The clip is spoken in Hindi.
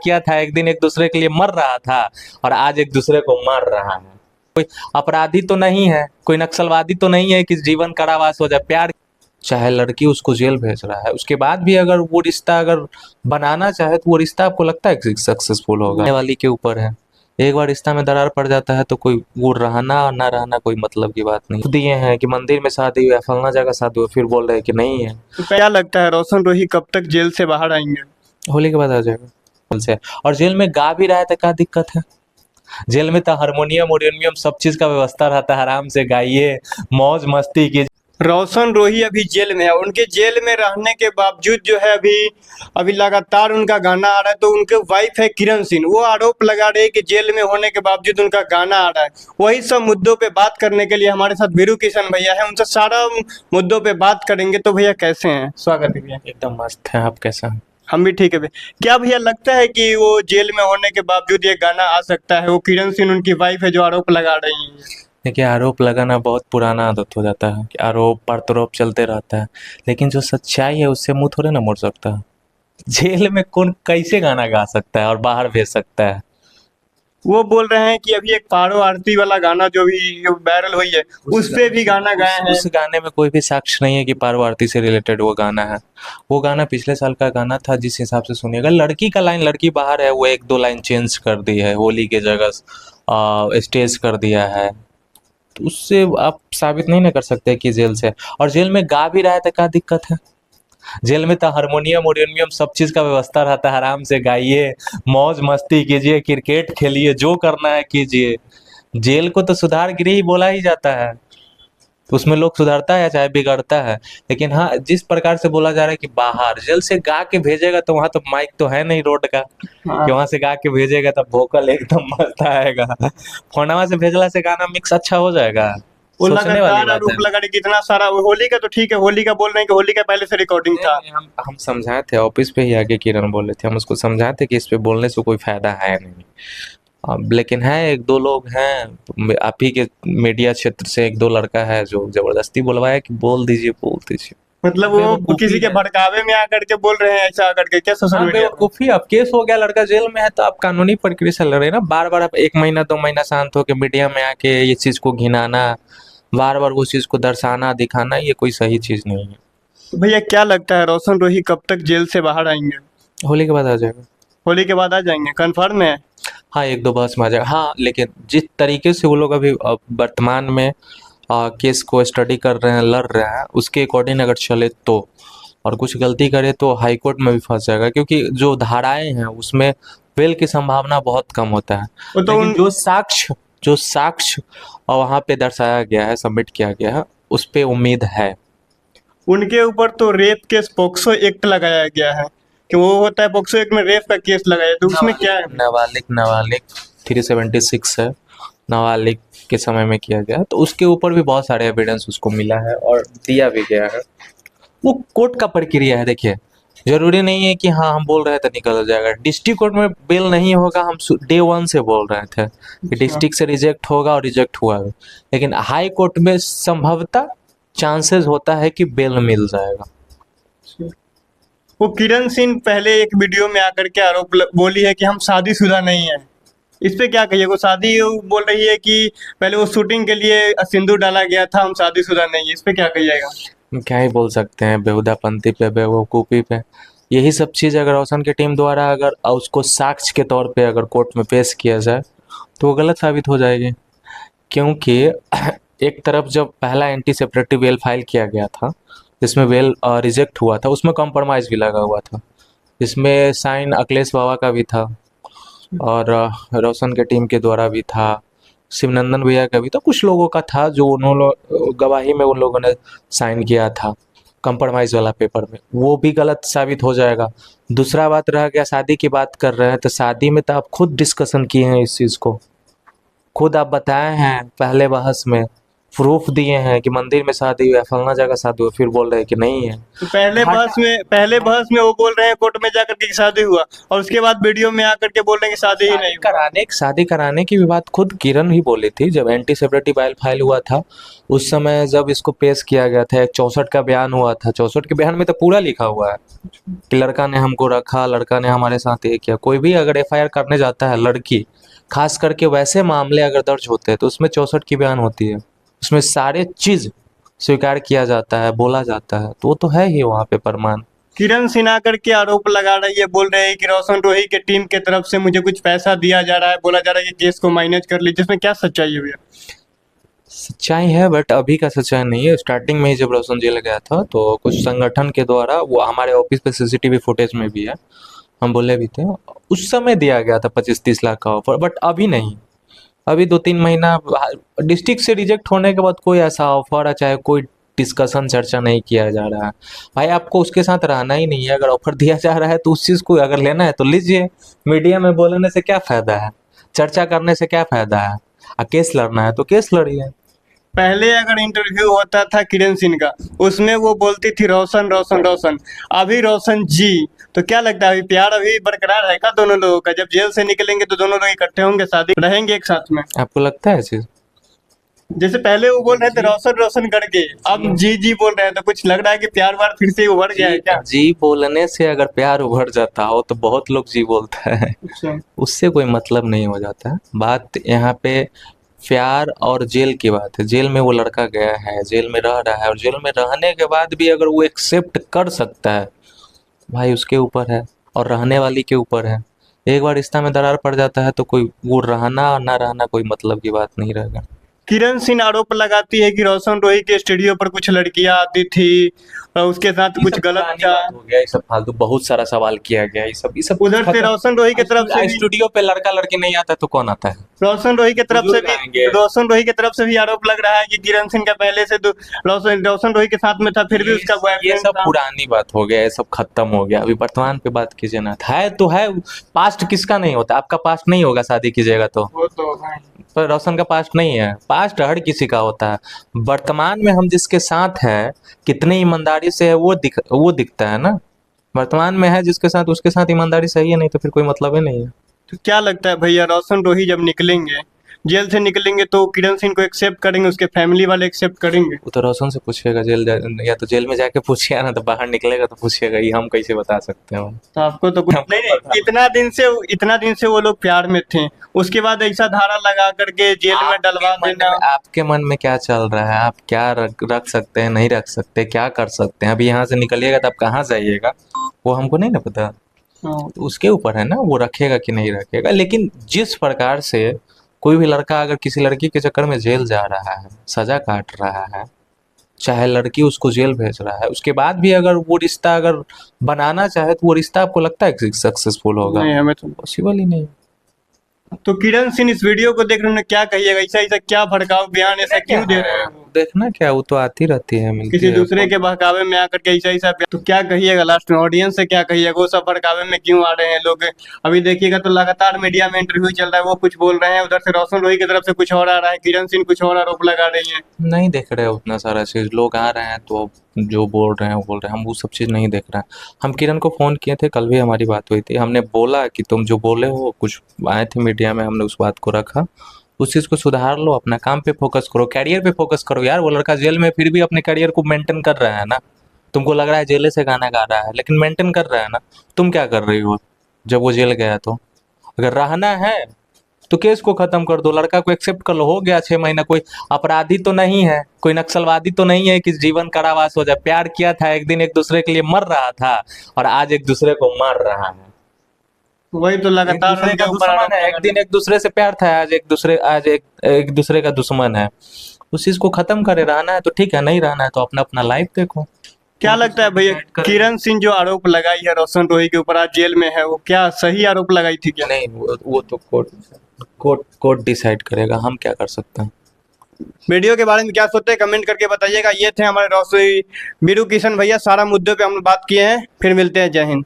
किया था एक दिन एक दूसरे के लिए मर रहा था और आज एक दूसरे को मार रहा है। कोई अपराधी तो नहीं है, कोई नक्सलवादी तो नहीं है कि जीवन कारावास हो जाए। प्यार, चाहे लड़की उसको जेल भेज रहा है, उसके बाद भी अगर वो रिश्ता अगर बनाना चाहे तो वो रिश्ता आपको लगता है कि सक्सेसफुल होगा? वाली के ऊपर है। एक बार रिश्ता में दरार पड़ जाता है तो कोई वो रहना और ना रहना कोई मतलब की बात नहीं। दिए हैं कि मंदिर में शादी हुआ, फलना जगह शादी हुआ, फिर बोल रहे हैं कि नहीं है। तो क्या लगता है रोशन रोही कब तक जेल से बाहर आएंगे? होली के बाद आ जाएगा जेल से। और जेल में गा भी रहा है तो क्या दिक्कत है? जेल में तो हारमोनियम वोनियम सब चीज का व्यवस्था रहता है, आराम से गाइए, मौज मस्ती कीजिए। रोशन रोही अभी जेल में है, उनके जेल में रहने के बावजूद जो है अभी अभी लगातार उनका गाना आ रहा है। तो उनके वाइफ है किरण सिंह, वो आरोप लगा रहे हैं कि जेल में होने के बावजूद उनका गाना आ रहा है। वही सब मुद्दों पे बात करने के लिए हमारे साथ वीरू किशन भैया है, उनसे सारा मुद्दों पे बात करेंगे। तो भैया कैसे हैं? स्वागत है भैया। एकदम मस्त है, आप कैसा हैं? हम भी ठीक है भैया। क्या भैया लगता है कि वो जेल में होने के बावजूद ये गाना आ सकता है? वो किरण सिंह उनकी वाइफ है जो आरोप लगा रही है। देखिए, आरोप लगाना बहुत पुराना आदत हो जाता है कि आरोप प्रत्यारोप चलते रहता है, लेकिन जो सच्चाई है उससे मुंह थोड़े ना मोड़ सकता है। जेल में कौन कैसे गाना गा सकता है और बाहर भेज सकता है? वो बोल रहे हैं कि अभी एक पारो आरती वाला गाना जो भी वायरल हुई है उस पे भी गाना गाए हैं। उस गाने में कोई भी साक्ष्य नहीं है कि पारो आरती से रिलेटेड वो गाना है। वो गाना पिछले साल का गाना था। जिस हिसाब से सुनिएगा, लड़की का लाइन, लड़की बाहर है, वो एक दो लाइन चेंज कर दी है, होली के जगह स्टेज कर दिया है। तो उससे आप साबित नहीं ना कर सकते कि जेल से। और जेल में गा भी रहा है तो क्या दिक्कत है? जेल में तो हारमोनियम वोनियम सब चीज का व्यवस्था रहता है, आराम से गाइए, मौज मस्ती कीजिए, क्रिकेट खेलिए, जो करना है कीजिए। जेल को तो सुधार गृह ही बोला ही जाता है। तो उसमें लोग सुधरता है चाहे बिगड़ता है। लेकिन हाँ, जिस प्रकार से बोला जा रहा है कि बाहर जेल से गा के भेजेगा, तो वहां तो माइक तो है नहीं रोड का हाँ। कि वहां से गा के भेजेगा तब वोकल एकदम मस्त आएगा। फोनवा से भेजला से गाना मिक्स अच्छा हो जाएगा? वो सोचने वाली लगातार बात है। आरोप लगा रहे कितना सारा। होली का तो ठीक है, होली का बोल रहे हैं कि होली का पहले से रिकॉर्डिंग था। नहीं, हम समझाए थे, ऑफिस पे ही आके किरण बोले थे, हम उसको समझाए थे कि इस पे बोलने से कोई फायदा है नहीं। लेकिन है एक दो लोग हैं आप ही के मीडिया क्षेत्र से, एक दो लड़का है जो जबरदस्ती बुलवाया कि बोल दीजिए बोल दीजिए। मतलब वो किसी के भड़कावे में आकर के बोल रहे हैं ऐसा आकर के क्या सोशल हाँ, मीडिया पे? बेवकूफी। अब केस हो गया, लड़का जेल में है, तो आप कानूनी प्रक्रिया से लड़ रहे हैं ना। बार बार आप 1 महीना 2 महीना शांत होकर मीडिया में आके ये चीज को घिनाना, बार बार उस चीज को दर्शाना दिखाना, ये कोई सही चीज नहीं है। तो भैया क्या लगता है रोशन रोही कब तक जेल से बाहर आएंगे? होली के बाद आ जाएगा। होली के बाद आ जाएंगे, कंफर्म है? हाँ, एक दो बहस में आ जाएगा। हाँ, लेकिन जिस तरीके से वो लोग अभी वर्तमान में केस को स्टडी कर रहे हैं, लड़ रहे हैं, उसके अकॉर्डिंग अगर चले तो, और कुछ गलती करे तो हाई कोर्ट में भी फंस जाएगा, क्योंकि जो धाराएं हैं उसमें बेल की संभावना बहुत कम होता है। वो तो लेकिन जो साक्ष्य वहाँ पे दर्शाया गया है, सबमिट किया गया है, उस पे उम्मीद है। उनके ऊपर तो रेप केस पोक्सो एक्ट लगाया गया है कि वो होता है पोक्सो एक्ट में रेप का केस लगाया, तो उसमें क्या है? नाबालिग 376 है, नाबालिग के समय में किया गया, तो उसके ऊपर भी बहुत सारे एविडेंस उसको मिला है और दिया भी गया है। वो कोर्ट का प्रक्रिया है। देखिए, जरूरी नहीं है कि हाँ हम बोल रहे थे निकल जाएगा। डिस्ट्रिक्ट कोर्ट में बेल नहीं होगा, हम डे वन से बोल रहे थे कि डिस्ट्रिक्ट से रिजेक्ट होगा, और रिजेक्ट हुआ है। लेकिन हाई कोर्ट में संभवतः चांसेस होता है कि बेल मिल जाएगा। वो किरण सिंह पहले एक वीडियो में आकर के आरोप बोली है कि हम शादीशुदा नहीं है। इस पे क्या कहिए? वो शादी बोल रही है कि पहले वो शूटिंग के लिए सिंदूर डाला गया था, हम शादीशुदा नहीं है। इस पे क्या कहिएगा? क्या ही बोल सकते हैं, बेहुदापंती पे, बेवकूफ़ी पे। यही सब चीज़ अगर रोशन की टीम द्वारा अगर उसको साक्ष्य के तौर पे अगर कोर्ट में पेश किया जाए तो वो गलत साबित हो जाएगी। क्योंकि एक तरफ जब पहला एंटी सेपरेटिव बेल फाइल किया गया था, जिसमें बेल रिजेक्ट हुआ था, उसमें कॉम्प्रोमाइज़ भी लगा हुआ था। इसमें साइन अखिलेश बाबा का भी था और रोशन के टीम के द्वारा भी था, शिवनंदन भैया का भी था, कुछ लोगों का था जो उन्होंने गवाही में उन लोगों ने साइन किया था कंप्रोमाइज़ वाला पेपर में। वो भी गलत साबित हो जाएगा। दूसरा बात रह गया, शादी की बात कर रहे हैं, तो शादी में तो आप खुद डिस्कशन किए हैं इस चीज़ को, खुद आप बताए हैं पहले बहस में प्रूफ दिए हैं कि मंदिर में शादी हुआ है, फलना जगह शादी हुआ, फिर बोल रहे हैं कि नहीं है। तो पहले बहस में वो बोल रहे हैं कोर्ट में जाकर के कि शादी हुआ, और उसके बाद वीडियो में आकर के बोल रहे हैं कि शादी ही नहीं हुआ। शादी कराने की भी बात खुद किरण ही बोली थी जब एंटी सेपरेटी बाइल फाइल हुआ था। उस समय जब इसको पेश किया गया था, एक 64 का बयान हुआ था, 64 के बयान में तो पूरा लिखा हुआ है कि लड़का ने हमको रखा, लड़का ने हमारे साथ ये किया। कोई भी अगर एफआईआर करने जाता है लड़की, खास करके वैसे मामले अगर दर्ज होते हैं तो उसमें 64 की बयान होती है, उसमें सारे चीज स्वीकार किया जाता है, बोला जाता है, तो वो तो है ही वहाँ पे प्रमाण। किरण सिन्हा करके आरोप लगा रही है, बोल रहे हैं कि रोशन रोही के टीम के तरफ से मुझे कुछ पैसा दिया जा रहा है, बोला जा रहा है कि केस को मैनेज कर लीजिए। इसमें क्या सच्चाई है भैया? सच्चाई है बट अभी का सच्चाई नहीं है। स्टार्टिंग में ही जब रोशन जेल गया था तो कुछ संगठन के द्वारा, वो हमारे ऑफिस पे सीसीटीवी फुटेज में भी है, हम बोले भी थे, उस समय दिया गया था 25-30 लाख का ऑफर, बट अभी नहीं। अभी 2-3 महीना डिस्ट्रिक्ट से रिजेक्ट होने के बाद कोई ऐसा ऑफर है, चाहे कोई डिस्कशन चर्चा नहीं किया जा रहा है। भाई आपको उसके साथ रहना ही नहीं है, अगर ऑफर दिया जा रहा है तो उस चीज़ को अगर लेना है तो लीजिए। मीडिया में बोलने से क्या फ़ायदा है, चर्चा करने से क्या फ़ायदा है? केस लड़ना है तो केस लड़िए। पहले अगर इंटरव्यू होता था किरण सिंह का, उसमें वो बोलती थी रोशन रोशन रोशन, अभी रोशन जी। तो क्या लगता है अभी प्यार अभी बरकरार है क्या दोनों लोगों का? जब जेल से निकलेंगे तो दोनों लोग इकट्ठे होंगे, शादी रहेंगे एक साथ में? आपको लगता है चीज़? जैसे पहले वो बोल रहे थे रोशन रोशन करके, अब जी जी बोल रहे हैं, तो कुछ लग रहा है कि प्यार वार फिर से उभर गया है क्या? जी बोलने से अगर प्यार उभर जाता हो तो बहुत लोग जी बोलता है, अच्छा। उससे कोई मतलब नहीं हो जाता है। बात यहाँ पे प्यार और जेल की बात है। जेल में वो लड़का गया है, जेल में रह रहा है, और जेल में रहने के बाद भी अगर वो एक्सेप्ट कर सकता है, भाई उसके ऊपर है और रहने वाली के ऊपर है। एक बार रिश्ता में दरार पड़ जाता है तो कोई वो रहना और ना रहना कोई मतलब की बात नहीं रहेगा। किरण सिंह आरोप लगाती है कि रोशन रोही के स्टूडियो पर कुछ लड़कियां आती थी और उसके साथ कुछ गलत पुरानी था। बात हो गया, ये सब फालतू बहुत सारा सवाल किया गया, ये सब उधर से रोशन रोही की तरफ से भी स्टूडियो पे लड़का लड़की नहीं आता तो कौन आता है? रोशन रोही की तरफ से बुजुर्ग भी आएंगे। रोशन रोही की तरफ से भी आरोप लग रहा है कि किरण सिंह का पहले से रोशन रोही के साथ में था, फिर भी उसका ये बॉयफ्रेंड सब था। पुरानी बात हो गया, ये सब खत्म हो गया, अभी वर्तमान पे बात कीजिए ना। है तो है, पास्ट किसका नहीं होता? आपका पास्ट नहीं होगा शादी कीजिएगा तो? वो तो है। पर रोशन का पास्ट नहीं है, पास्ट हर किसी का होता है। वर्तमान में हम जिसके साथ है, कितनी ईमानदारी से है वो दिखता है ना। वर्तमान में है जिसके साथ, उसके साथ ईमानदारी सही है, नहीं तो फिर कोई मतलब ही नहीं है। तो क्या लगता है भैया, रोशन रोही जब निकलेंगे, जेल से निकलेंगे, तो किरण सिंह को एक्सेप्ट करेंगे, उसके फैमिली वाले एक्सेप्ट करेंगे? वो तो रोशन से पूछिएगा, या तो जेल में जाके पूछिएगा ना, तो बाहर निकलेगा तो पूछिएगा, ये हम कैसे बता सकते हैं? तो आपको तो कुछ नहीं, नहीं, इतना दिन से वो लोग प्यार में थे, उसके बाद ऐसा धारा लगा करके जेल में डलवा देना। आपके मन में क्या चल रहा है? आप क्या रख सकते हैं, नहीं रख सकते, क्या कर सकते हैं? अभी यहाँ से निकलिएगा तो आप कहाँ जाइएगा, वो हमको नहीं ना पता। हाँ। तो उसके ऊपर है ना, वो रखेगा कि नहीं रखेगा। लेकिन जिस प्रकार से कोई भी लड़का अगर किसी लड़की के चक्कर में जेल जा रहा है, सजा काट रहा है, चाहे लड़की उसको जेल भेज रहा है, उसके बाद भी अगर वो रिश्ता अगर बनाना चाहे तो वो रिश्ता आपको लगता है कि सक्सेसफुल होगा? नहीं, हमें तो। पॉसिबल ही नहीं। तो किरण सिंह इस वीडियो को देख रहे हैं, क्या कहिएगा? ऐसा ऐसा क्या भड़काऊ बयान ऐसा क्यों दे रहे हैं? देखना क्या, वो तो आती रहती है, मिलती किसी है। दूसरे के बहकावे में आकर के ऐसा ऐसा तो क्या कहिएगा लास्ट में? ऑडियंस से क्या कहिएगा? वो सब भड़कावे में क्यों आ रहे हैं लोग? अभी देखिएगा तो लगातार मीडिया में इंटरव्यू चल रहा है, वो कुछ बोल रहे हैं, उधर से रोशन रोही की तरफ से कुछ और आ रहा है, किरण सिंह कुछ और आरोप लगा रही है। नहीं देख रहे उतना सारा चीज़, लोग आ रहे हैं तो जो बोल रहे हैं वो बोल रहे हैं, हम वो सब चीज़ नहीं देख रहे हैं। हम किरण को फ़ोन किए थे, कल भी हमारी बात हुई थी, हमने बोला कि तुम जो बोले हो, कुछ आए थे मीडिया में, हमने उस बात को रखा, उस चीज़ को सुधार लो, अपना काम पे फोकस करो, कैरियर पे फोकस करो। यार वो लड़का जेल में फिर भी अपने कैरियर को मेंटेन कर रहा है ना। तुमको लग रहा है जेल से गाना गा रहा है, लेकिन मेंटेन कर रहा है ना। तुम क्या कर रही हो जब वो जेल गया? तो अगर रहना है तो केस को खत्म कर दो, लड़का को एक्सेप्ट कर लो, हो गया 6 महीना। कोई अपराधी तो नहीं है, कोई नक्सलवादी तो नहीं है कि जीवन कारावास हो जाए। प्यार किया था, एक दिन एक दूसरे के लिए मर रहा था, और आज एक दूसरे को मार रहा है। वही तो लगातार दूसरे का उनके ऊपर दुश्मन है, एक दिन एक दूसरे से प्यार था, आज एक दूसरे का दुश्मन है। उस चीज को खत्म करे। रहना है तो ठीक है, नहीं रहना है तो अपना अपना लाइफ देखो। क्या लगता है भैया, किरण सिंह जो आरोप लगाई है रोशन रोही के ऊपर, आज जेल में है, वो क्या सही आरोप लगाई थी क्या? नहीं, वो तो कोर्ट डिसाइड करेगा, हम क्या कर सकते हैं। वीडियो के बारे में क्या सोचते हैं कमेंट करके बताइएगा। ये थे हमारे रोशन बीरू किशन भैया, सारा मुद्दों पे हम बात किए हैं। फिर मिलते हैं, जय हिंद।